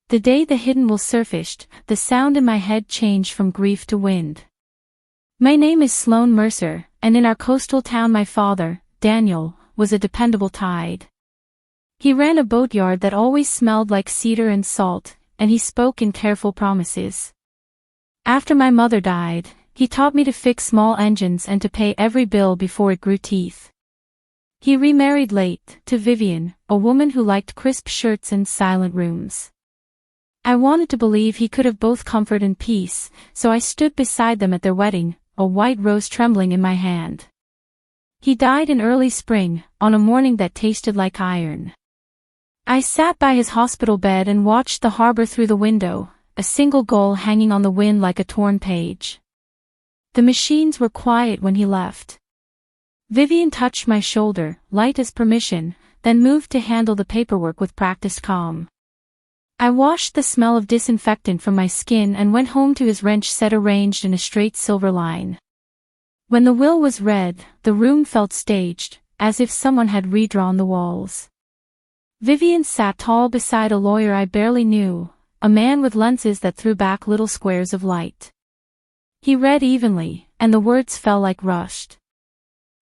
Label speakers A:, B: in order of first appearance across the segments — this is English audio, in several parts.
A: The day the hidden will surfaced, the sound in my head changed from grief to wind. My name is Sloane Mercer, and in our coastal town my father, Daniel, was a dependable tide. He ran a boatyard that always smelled like cedar and salt, and he spoke in careful promises. After my mother died, he taught me to fix small engines and to pay every bill before it grew teeth. He remarried late, to Vivian, a woman who liked crisp shirts and silent rooms. I wanted to believe he could have both comfort and peace, so I stood beside them at their wedding, a white rose trembling in my hand. He died in early spring, on a morning that tasted like iron. I sat by his hospital bed and watched the harbor through the window, a single gull hanging on the wind like a torn page. The machines were quiet when he left. Vivian touched my shoulder, light as permission, then moved to handle the paperwork with practiced calm. I washed the smell of disinfectant from my skin and went home to his wrench set arranged in a straight silver line. When the will was read, the room felt staged, as if someone had redrawn the walls. Vivian sat tall beside a lawyer I barely knew, a man with lenses that threw back little squares of light. He read evenly, and the words fell like rushed.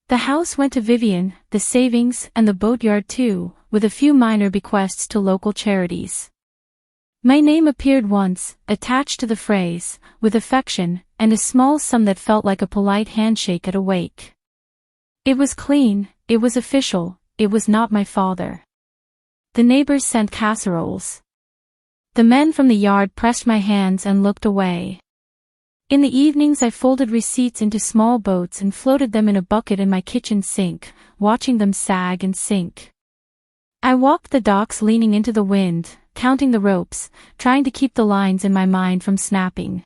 A: The house went to Vivian, the savings, and the boatyard too, with a few minor bequests to local charities. My name appeared once, attached to the phrase, with affection, and a small sum that felt like a polite handshake at a wake. It was clean, it was official, it was not my father. The neighbors sent casseroles. The men from the yard pressed my hands and looked away. In the evenings I folded receipts into small boats and floated them in a bucket in my kitchen sink, watching them sag and sink. I walked the docks leaning into the wind, counting the ropes, trying to keep the lines in my mind from snapping.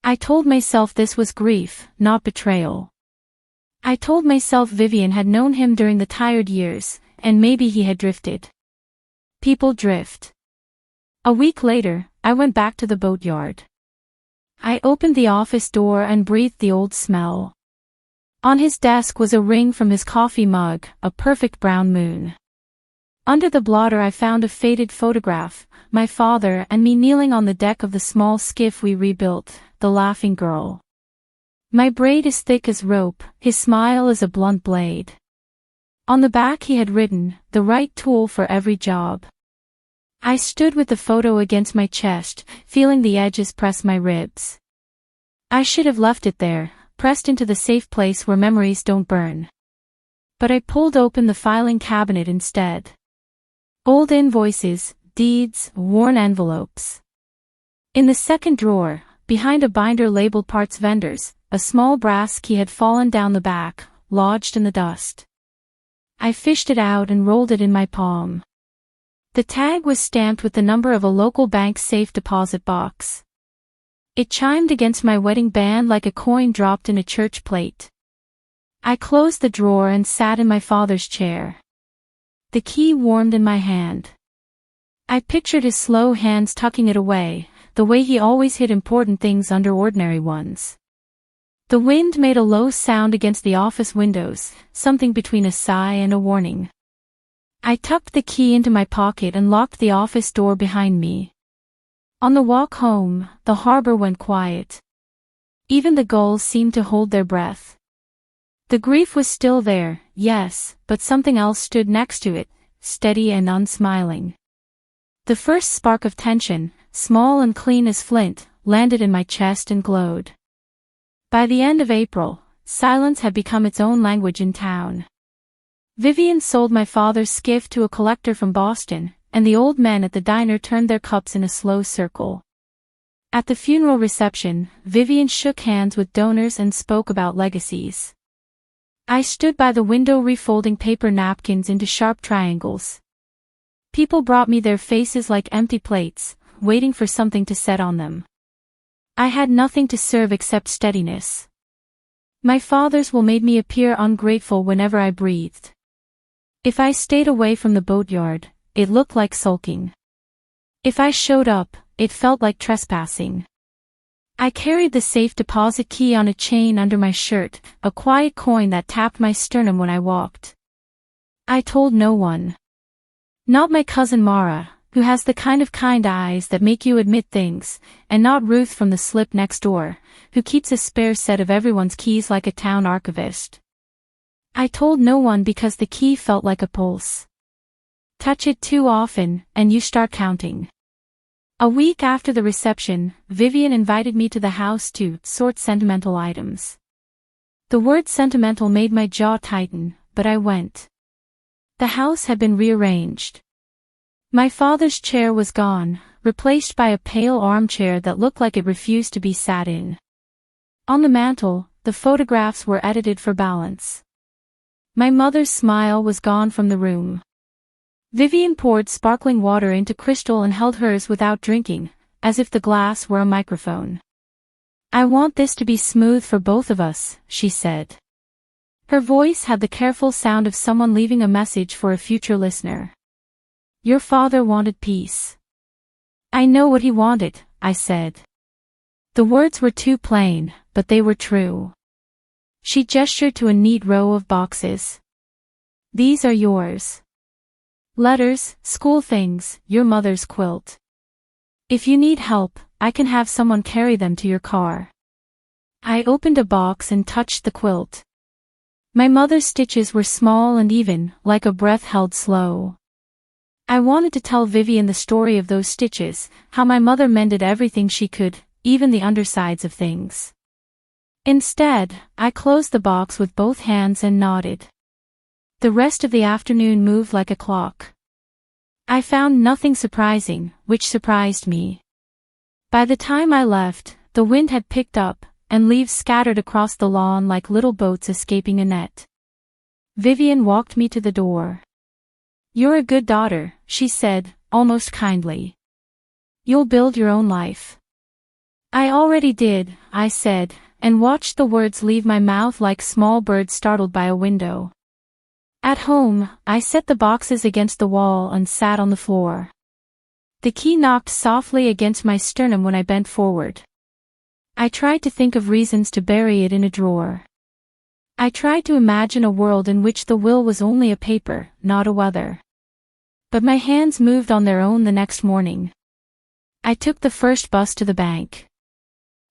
A: I told myself this was grief, not betrayal. I told myself Vivian had known him during the tired years, and maybe he had drifted. People drift. A week later, I went back to the boatyard. I opened the office door and breathed the old smell. On his desk was a ring from his coffee mug, a perfect brown moon. Under the blotter I found a faded photograph, my father and me kneeling on the deck of the small skiff we rebuilt, the Laughing Girl. My braid is thick as rope, his smile is a blunt blade. On the back he had written, the right tool for every job. I stood with the photo against my chest, feeling the edges press my ribs. I should have left it there, pressed into the safe place where memories don't burn. But I pulled open the filing cabinet instead. Old invoices, deeds, worn envelopes. In the second drawer, behind a binder labeled parts vendors, a small brass key had fallen down the back, lodged in the dust. I fished it out and rolled it in my palm. The tag was stamped with the number of a local bank's safe deposit box. It chimed against my wedding band like a coin dropped in a church plate. I closed the drawer and sat in my father's chair. The key warmed in my hand. I pictured his slow hands tucking it away, the way he always hid important things under ordinary ones. The wind made a low sound against the office windows, something between a sigh and a warning. I tucked the key into my pocket and locked the office door behind me. On the walk home, the harbor went quiet. Even the gulls seemed to hold their breath. The grief was still there, yes, but something else stood next to it, steady and unsmiling. The first spark of tension, small and clean as flint, landed in my chest and glowed. By the end of April, silence had become its own language in town. Vivian sold my father's skiff to a collector from Boston, and the old men at the diner turned their cups in a slow circle. At the funeral reception, Vivian shook hands with donors and spoke about legacies. I stood by the window refolding paper napkins into sharp triangles. People brought me their faces like empty plates, waiting for something to set on them. I had nothing to serve except steadiness. My father's will made me appear ungrateful whenever I breathed. If I stayed away from the boatyard, it looked like sulking. If I showed up, it felt like trespassing. I carried the safe deposit key on a chain under my shirt, a quiet coin that tapped my sternum when I walked. I told no one. Not my cousin Mara, Who has the kind eyes that make you admit things, and not Ruth from the slip next door, who keeps a spare set of everyone's keys like a town archivist. I told no one because the key felt like a pulse. Touch it too often, and you start counting. A week after the reception, Vivian invited me to the house to sort sentimental items. The word sentimental made my jaw tighten, but I went. The house had been rearranged. My father's chair was gone, replaced by a pale armchair that looked like it refused to be sat in. On the mantel, the photographs were edited for balance. My mother's smile was gone from the room. Vivian poured sparkling water into crystal and held hers without drinking, as if the glass were a microphone. "I want this to be smooth for both of us," she said. Her voice had the careful sound of someone leaving a message for a future listener. "Your father wanted peace." "I know what he wanted," I said. The words were too plain, but they were true. She gestured to a neat row of boxes. "These are yours. Letters, school things, your mother's quilt. If you need help, I can have someone carry them to your car." I opened a box and touched the quilt. My mother's stitches were small and even, like a breath held slow. I wanted to tell Vivian the story of those stitches, how my mother mended everything she could, even the undersides of things. Instead, I closed the box with both hands and nodded. The rest of the afternoon moved like a clock. I found nothing surprising, which surprised me. By the time I left, the wind had picked up, and leaves scattered across the lawn like little boats escaping a net. Vivian walked me to the door. "You're a good daughter," she said, almost kindly. "You'll build your own life." "I already did," I said, and watched the words leave my mouth like small birds startled by a window. At home, I set the boxes against the wall and sat on the floor. The key knocked softly against my sternum when I bent forward. I tried to think of reasons to bury it in a drawer. I tried to imagine a world in which the will was only a paper, not a weather. But my hands moved on their own the next morning. I took the first bus to the bank.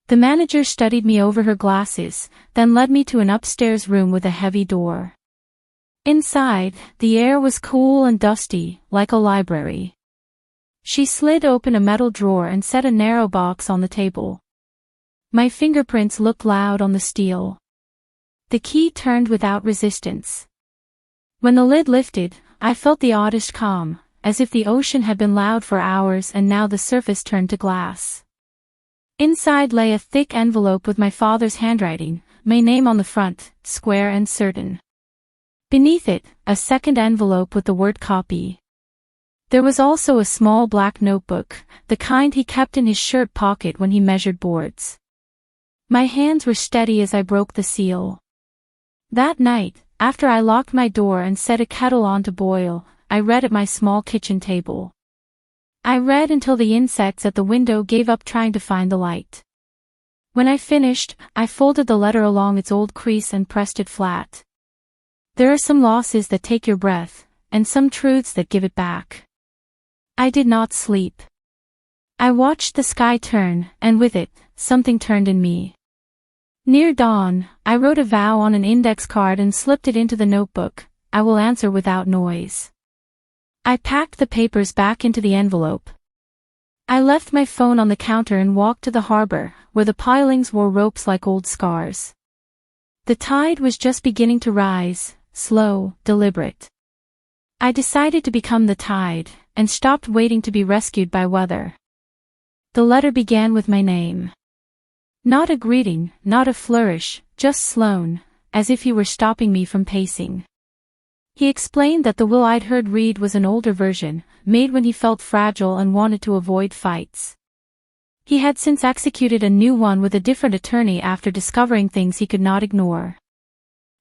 A: The manager studied me over her glasses, then led me to an upstairs room with a heavy door. Inside, the air was cool and dusty, like a library. She slid open a metal drawer and set a narrow box on the table. My fingerprints looked loud on the steel. The key turned without resistance. When the lid lifted, I felt the oddest calm, as if the ocean had been loud for hours and now the surface turned to glass. Inside lay a thick envelope with my father's handwriting, my name on the front, square and certain. Beneath it, a second envelope with the word copy. There was also a small black notebook, the kind he kept in his shirt pocket when he measured boards. My hands were steady as I broke the seal. That night, after I locked my door and set a kettle on to boil, I read at my small kitchen table. I read until the insects at the window gave up trying to find the light. When I finished, I folded the letter along its old crease and pressed it flat. There are some losses that take your breath, and some truths that give it back. I did not sleep. I watched the sky turn, and with it, something turned in me. Near dawn, I wrote a vow on an index card and slipped it into the notebook. I will answer without noise. I packed the papers back into the envelope. I left my phone on the counter and walked to the harbor, where the pilings wore ropes like old scars. The tide was just beginning to rise, slow, deliberate. I decided to become the tide, and stopped waiting to be rescued by weather. The letter began with my name. Not a greeting, not a flourish, just Sloane, as if he were stopping me from pacing. He explained that the will I'd heard read was an older version, made when he felt fragile and wanted to avoid fights. He had since executed a new one with a different attorney after discovering things he could not ignore.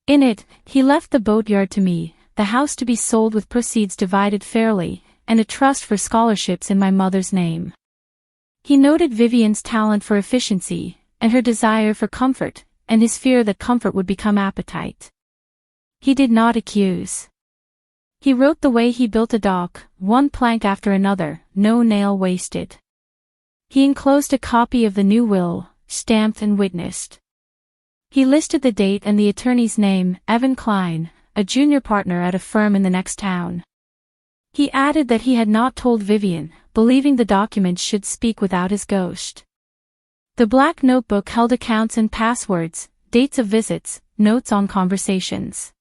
A: In it, he left the boatyard to me, the house to be sold with proceeds divided fairly, and a trust for scholarships in my mother's name. He noted Vivian's talent for efficiency, and her desire for comfort, and his fear that comfort would become appetite. He did not accuse. He wrote the way he built a dock, one plank after another, no nail wasted. He enclosed a copy of the new will, stamped and witnessed. He listed the date and the attorney's name, Evan Klein, a junior partner at a firm in the next town. He added that he had not told Vivian, believing the documents should speak without his ghost. The black notebook held accounts and passwords, dates of visits, notes on conversations.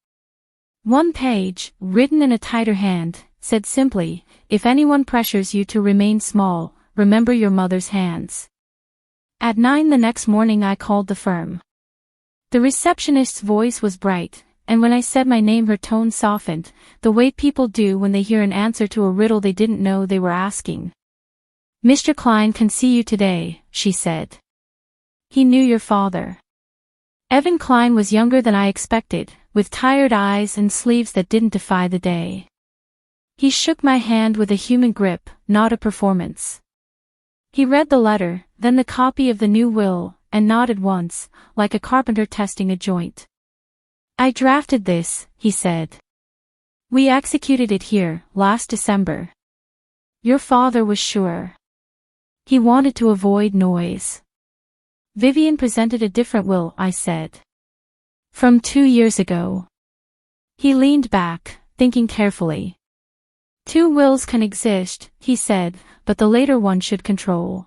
A: One page, written in a tighter hand, said simply, "If anyone pressures you to remain small, remember your mother's hands." At 9 the next morning I called the firm. The receptionist's voice was bright, and when I said my name her tone softened, the way people do when they hear an answer to a riddle they didn't know they were asking. "Mr. Klein can see you today," she said. "He knew your father." Evan Klein was younger than I expected, with tired eyes and sleeves that didn't defy the day. He shook my hand with a human grip, not a performance. He read the letter, then the copy of the new will, and nodded once, like a carpenter testing a joint. "I drafted this," he said. "We executed it here, last December. Your father was sure. He wanted to avoid noise." "Vivian presented a different will," I said. "From 2 years ago." He leaned back, thinking carefully. "Two wills can exist," he said, "but the later one should control.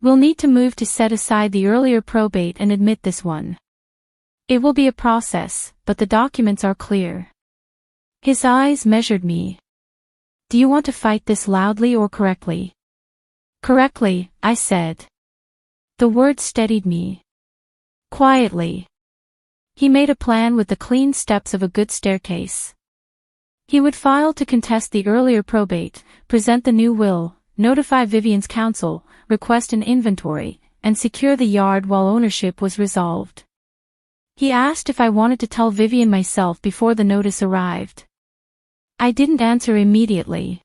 A: We'll need to move to set aside the earlier probate and admit this one. It will be a process, but the documents are clear." His eyes measured me. "Do you want to fight this loudly or correctly?" "Correctly," I said. The words steadied me. "Quietly." He made a plan with the clean steps of a good staircase. He would file to contest the earlier probate, present the new will, notify Vivian's counsel, request an inventory, and secure the yard while ownership was resolved. He asked if I wanted to tell Vivian myself before the notice arrived. I didn't answer immediately.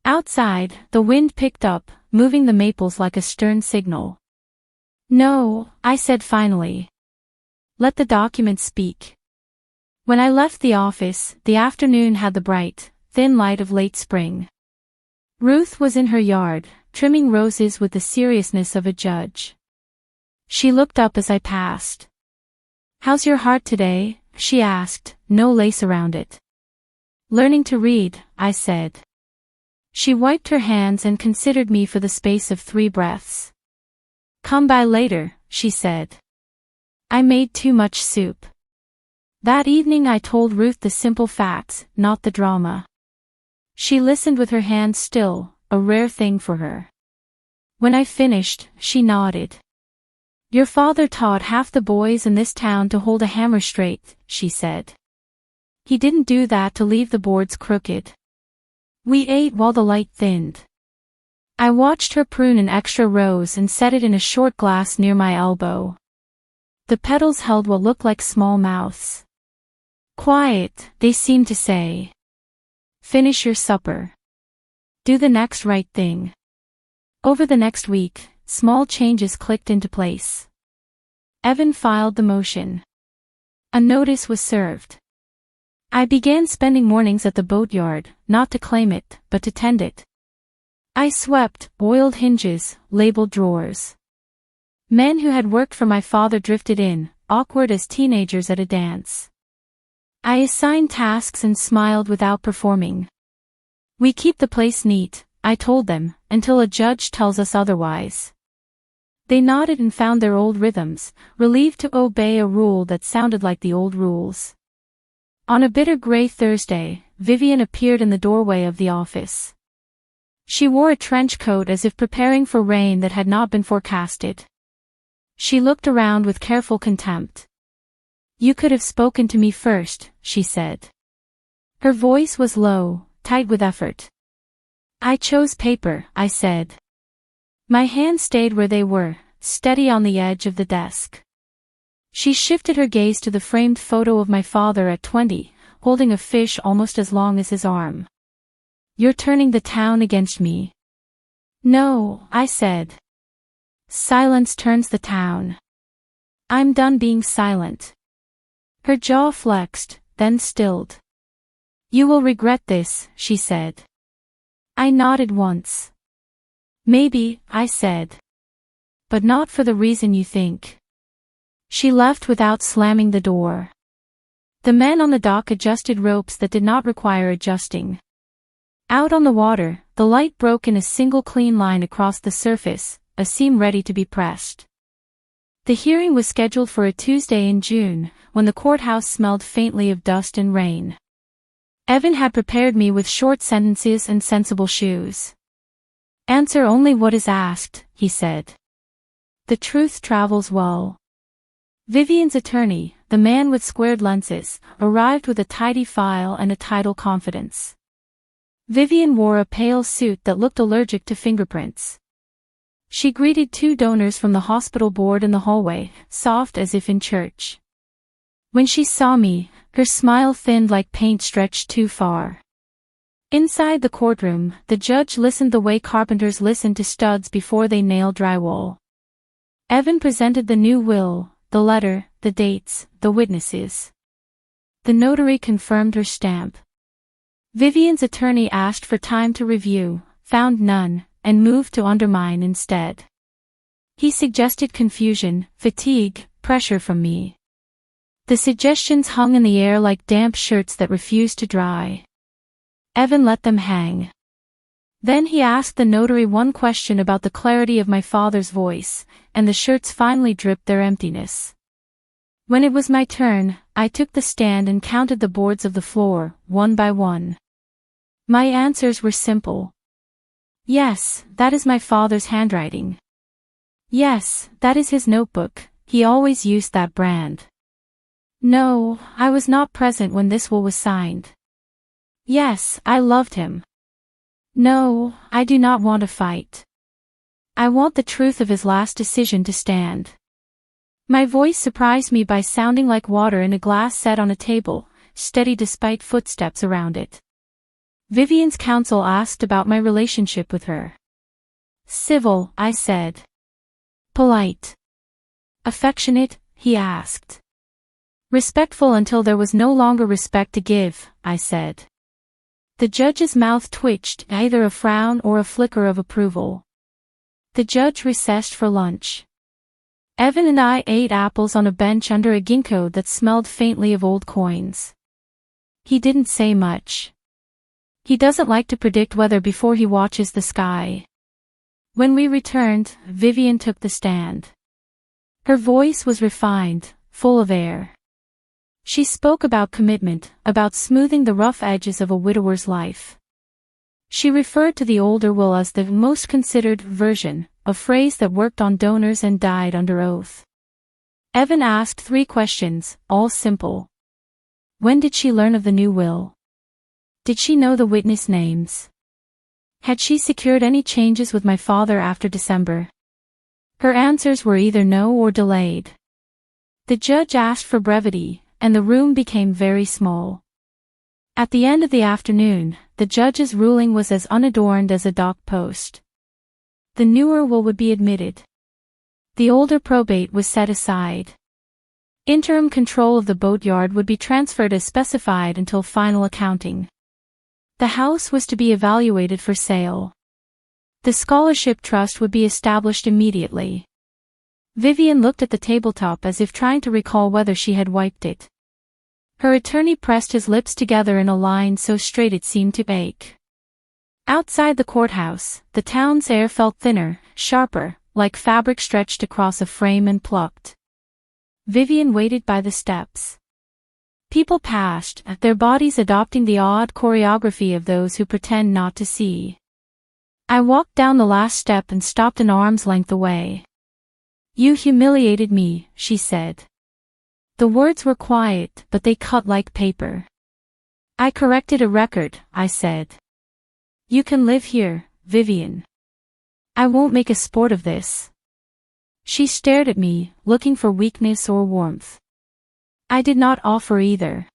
A: Outside, the wind picked up, moving the maples like a stern signal. "No," I said finally. "Let the documents speak." When I left the office, the afternoon had the bright, thin light of late spring. Ruth was in her yard, trimming roses with the seriousness of a judge. She looked up as I passed. "How's your heart today?" she asked, no lace around it. "Learning to read," I said. She wiped her hands and considered me for the space of 3 breaths. "Come by later," she said. I made too much soup. That evening I told Ruth the simple facts, not the drama. She listened with her hands still, a rare thing for her. When I finished, she nodded. "Your father taught half the boys in this town to hold a hammer straight," she said. "He didn't do that to leave the boards crooked." We ate while the light thinned. I watched her prune an extra rose and set it in a short glass near my elbow. The petals held what looked like small mouths. "Quiet," they seemed to say. "Finish your supper. Do the next right thing." Over the next week, small changes clicked into place. Evan filed the motion. A notice was served. I began spending mornings at the boatyard, not to claim it, but to tend it. I swept, oiled hinges, labeled drawers. Men who had worked for my father drifted in, awkward as teenagers at a dance. I assigned tasks and smiled without performing. "We keep the place neat," I told them, "until a judge tells us otherwise." They nodded and found their old rhythms, relieved to obey a rule that sounded like the old rules. On a bitter gray Thursday, Vivian appeared in the doorway of the office. She wore a trench coat as if preparing for rain that had not been forecasted. She looked around with careful contempt. "You could have spoken to me first," she said. Her voice was low, tight with effort. "I chose paper," I said. My hands stayed where they were, steady on the edge of the desk. She shifted her gaze to the framed photo of my father at 20, holding a fish almost as long as his arm. "You're turning the town against me." "No," I said. "Silence turns the town. I'm done being silent." Her jaw flexed, then stilled. You will regret this, she said. I nodded once. Maybe, I said. But not for the reason you think. She left without slamming the door. The men on the dock adjusted ropes that did not require adjusting. Out on the water, the light broke in a single clean line across the surface, a seam ready to be pressed. The hearing was scheduled for a Tuesday in June, when the courthouse smelled faintly of dust and rain. Evan had prepared me with short sentences and sensible shoes. Answer only what is asked, he said. The truth travels well. Vivian's attorney, the man with squared lenses, arrived with a tidy file and a tidal confidence. Vivian wore a pale suit that looked allergic to fingerprints. She greeted two donors from the hospital board in the hallway, soft as if in church. When she saw me, her smile thinned like paint stretched too far. Inside the courtroom, the judge listened the way carpenters listen to studs before they nail drywall. Evan presented the new will, the letter, the dates, the witnesses. The notary confirmed her stamp. Vivian's attorney asked for time to review, found none, and moved to undermine instead. He suggested confusion, fatigue, pressure from me. The suggestions hung in the air like damp shirts that refused to dry. Evan let them hang. Then he asked the notary one question about the clarity of my father's voice, and the shirts finally dripped their emptiness. When it was my turn, I took the stand and counted the boards of the floor, one by one. My answers were simple. Yes, that is my father's handwriting. Yes, that is his notebook, he always used that brand. No, I was not present when this will was signed. Yes, I loved him. No, I do not want to fight. I want the truth of his last decision to stand. My voice surprised me by sounding like water in a glass set on a table, steady despite footsteps around it. Vivian's counsel asked about my relationship with her. Civil, I said. Polite. Affectionate, he asked. Respectful until there was no longer respect to give, I said. The judge's mouth twitched, either a frown or a flicker of approval. The judge recessed for lunch. Evan and I ate apples on a bench under a ginkgo that smelled faintly of old coins. He didn't say much. He doesn't like to predict weather before he watches the sky. When we returned, Vivian took the stand. Her voice was refined, full of air. She spoke about commitment, about smoothing the rough edges of a widower's life. She referred to the older will as the most considered version, a phrase that worked on donors and died under oath. Evan asked 3 questions, all simple. When did she learn of the new will? Did she know the witness names? Had she secured any changes with my father after December? Her answers were either no or delayed. The judge asked for brevity, and the room became very small. At the end of the afternoon, the judge's ruling was as unadorned as a dock post. The newer will would be admitted. The older probate was set aside. Interim control of the boatyard would be transferred as specified until final accounting. The house was to be evaluated for sale. The scholarship trust would be established immediately. Vivian looked at the tabletop as if trying to recall whether she had wiped it. Her attorney pressed his lips together in a line so straight it seemed to ache. Outside the courthouse, the town's air felt thinner, sharper, like fabric stretched across a frame and plucked. Vivian waited by the steps. People passed, their bodies adopting the odd choreography of those who pretend not to see. I walked down the last step and stopped an arm's length away. You humiliated me, she said. The words were quiet, but they cut like paper. I corrected a record, I said. You can live here, Vivian. I won't make a sport of this. She stared at me, looking for weakness or warmth. I did not offer either.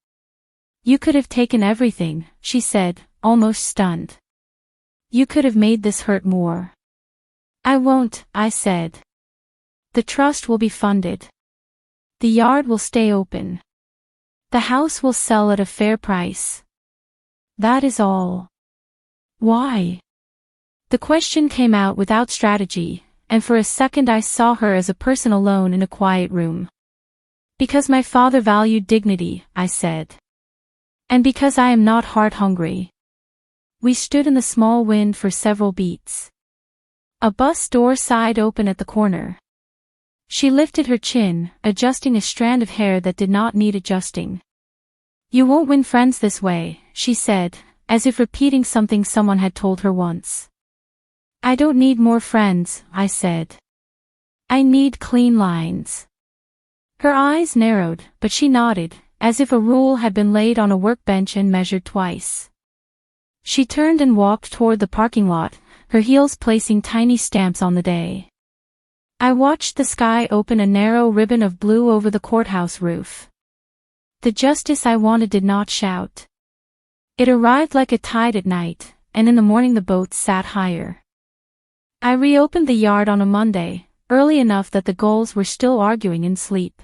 A: You could have taken everything, she said, almost stunned. You could have made this hurt more. I won't, I said. The trust will be funded. The yard will stay open. The house will sell at a fair price. That is all. Why? The question came out without strategy, and for a second I saw her as a person alone in a quiet room. Because my father valued dignity, I said. And because I am not heart-hungry. We stood in the small wind for several beats. A bus door sighed open at the corner. She lifted her chin, adjusting a strand of hair that did not need adjusting. You won't win friends this way, she said, as if repeating something someone had told her once. I don't need more friends, I said. I need clean lines. Her eyes narrowed, but she nodded, as if a rule had been laid on a workbench and measured twice. She turned and walked toward the parking lot, her heels placing tiny stamps on the day. I watched the sky open a narrow ribbon of blue over the courthouse roof. The justice I wanted did not shout. It arrived like a tide at night, and in the morning the boats sat higher. I reopened the yard on a Monday, early enough that the gulls were still arguing in sleep.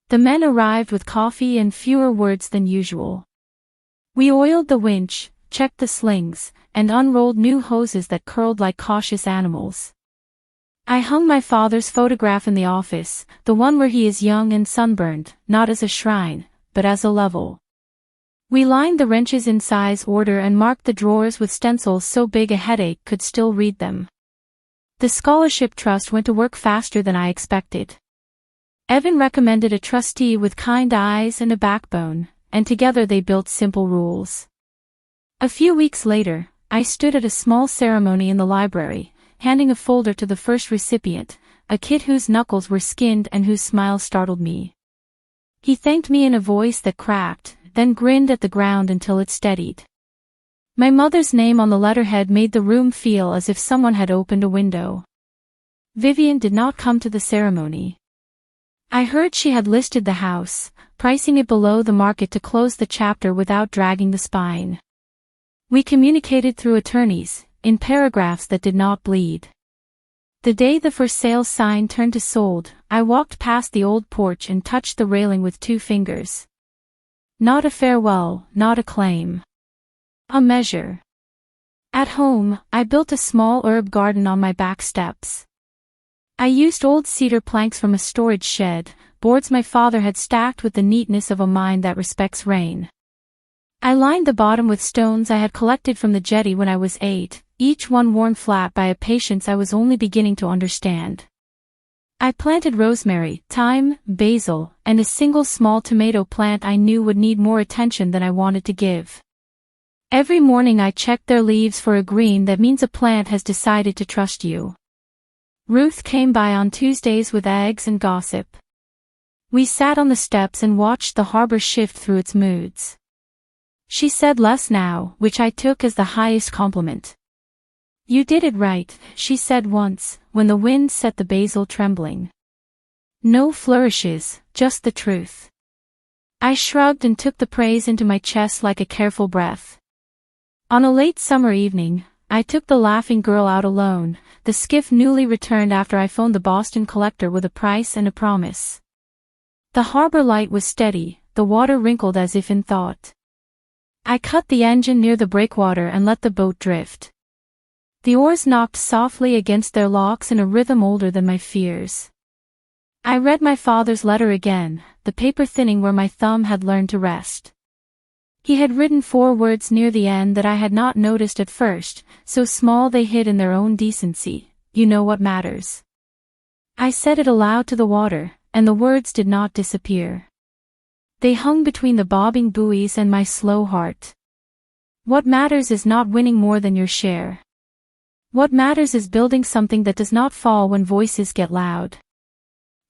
A: The men arrived with coffee and fewer words than usual. We oiled the winch, checked the slings, and unrolled new hoses that curled like cautious animals. I hung my father's photograph in the office, the one where he is young and sunburned, not as a shrine, but as a level. We lined the wrenches in size order and marked the drawers with stencils so big a headache could still read them. The scholarship trust went to work faster than I expected. Evan recommended a trustee with kind eyes and a backbone, and together they built simple rules. A few weeks later, I stood at a small ceremony in the library, handing a folder to the first recipient, a kid whose knuckles were skinned and whose smile startled me. He thanked me in a voice that cracked, then grinned at the ground until it steadied. My mother's name on the letterhead made the room feel as if someone had opened a window. Vivian did not come to the ceremony. I heard she had listed the house, pricing it below the market to close the chapter without dragging the spine. We communicated through attorneys, in paragraphs that did not bleed. The day the for sale sign turned to sold, I walked past the old porch and touched the railing with 2 fingers. Not a farewell, not a claim. A measure. At home, I built a small herb garden on my back steps. I used old cedar planks from a storage shed, boards my father had stacked with the neatness of a mind that respects rain. I lined the bottom with stones I had collected from the jetty when I was 8, each one worn flat by a patience I was only beginning to understand. I planted rosemary, thyme, basil, and a single small tomato plant I knew would need more attention than I wanted to give. Every morning I checked their leaves for a green that means a plant has decided to trust you. Ruth came by on Tuesdays with eggs and gossip. We sat on the steps and watched the harbor shift through its moods. She said less now, which I took as the highest compliment. You did it right, she said once, when the wind set the basil trembling. No flourishes, just the truth. I shrugged and took the praise into my chest like a careful breath. On a late summer evening, I took the Laughing Girl out alone, the skiff newly returned after I phoned the Boston collector with a price and a promise. The harbor light was steady, the water wrinkled as if in thought. I cut the engine near the breakwater and let the boat drift. The oars knocked softly against their locks in a rhythm older than my fears. I read my father's letter again, the paper thinning where my thumb had learned to rest. He had written 4 words near the end that I had not noticed at first, so small they hid in their own decency, you know what matters. I said it aloud to the water, and the words did not disappear. They hung between the bobbing buoys and my slow heart. What matters is not winning more than your share. What matters is building something that does not fall when voices get loud.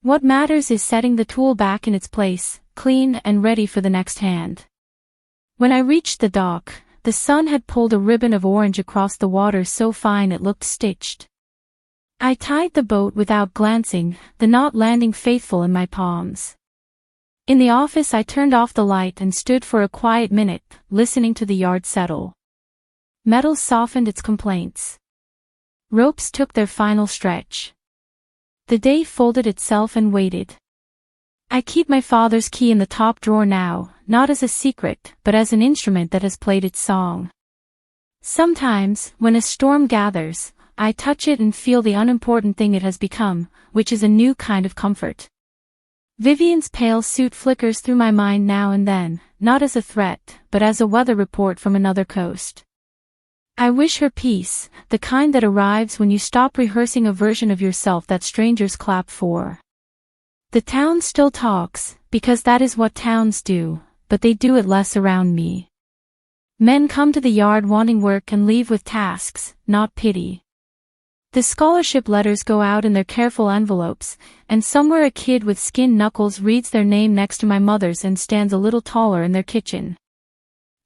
A: What matters is setting the tool back in its place, clean and ready for the next hand. When I reached the dock, the sun had pulled a ribbon of orange across the water so fine it looked stitched. I tied the boat without glancing, the knot landing faithful in my palms. In the office I turned off the light and stood for a quiet minute, listening to the yard settle. Metal softened its complaints. Ropes took their final stretch. The day folded itself and waited. I keep my father's key in the top drawer now, not as a secret, but as an instrument that has played its song. Sometimes, when a storm gathers, I touch it and feel the unimportant thing it has become, which is a new kind of comfort. Vivian's pale suit flickers through my mind now and then, not as a threat, but as a weather report from another coast. I wish her peace, the kind that arrives when you stop rehearsing a version of yourself that strangers clap for. The town still talks, because that is what towns do, but they do it less around me. Men come to the yard wanting work and leave with tasks, not pity. The scholarship letters go out in their careful envelopes, and somewhere a kid with skin knuckles reads their name next to my mother's and stands a little taller in their kitchen.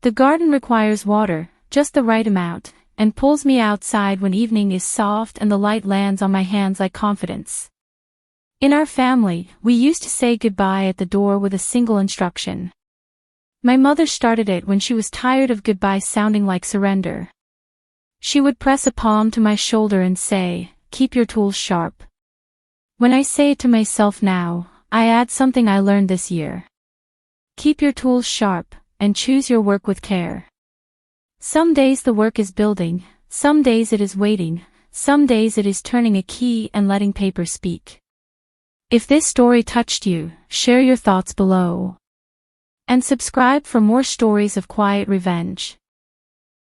A: The garden requires water, just the right amount, and pulls me outside when evening is soft and the light lands on my hands like confidence. In our family, we used to say goodbye at the door with a single instruction. My mother started it when she was tired of goodbye sounding like surrender. She would press a palm to my shoulder and say, "Keep your tools sharp." When I say it to myself now, I add something I learned this year. Keep your tools sharp, and choose your work with care. Some days the work is building, some days it is waiting, some days it is turning a key and letting paper speak. If this story touched you, share your thoughts below. And subscribe for more stories of quiet revenge.